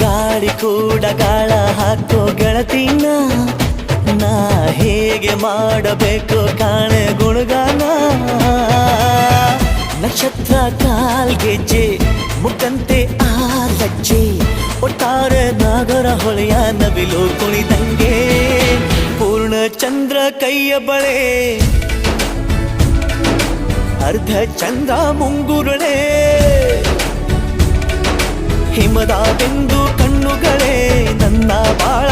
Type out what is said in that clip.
ಗಾಳಿ ಕೂಡ ಗಾಳ ಹಾಕೋ ಗೆಳತಿನ ನಾ ಹೇಗೆ ಮಾಡಬೇಕು ಕಾಣೆ ಗುಣಗಾನ ನಕ್ಷತ್ರ ಕಾಲ್ಗೆಜ್ಜೆ ಮುಖಂತೆ ಆ ಲಜ್ಜೆ ಒಟ್ಟಾರೆ ನಾಗರ ಹೊಳೆಯ ನವಿಲು ಕುಣಿದಂಗೆ ಪೂರ್ಣ ಚಂದ್ರ ಕೈಯ ಬಳೆ ಅರ್ಧ ಚಂದ್ರ ಮುಂಗುರುಳೆ ಹಿಮದ ಬೆಂದು ಕಣ್ಣುಗಳೇ ನನ್ನ ಬಾಳ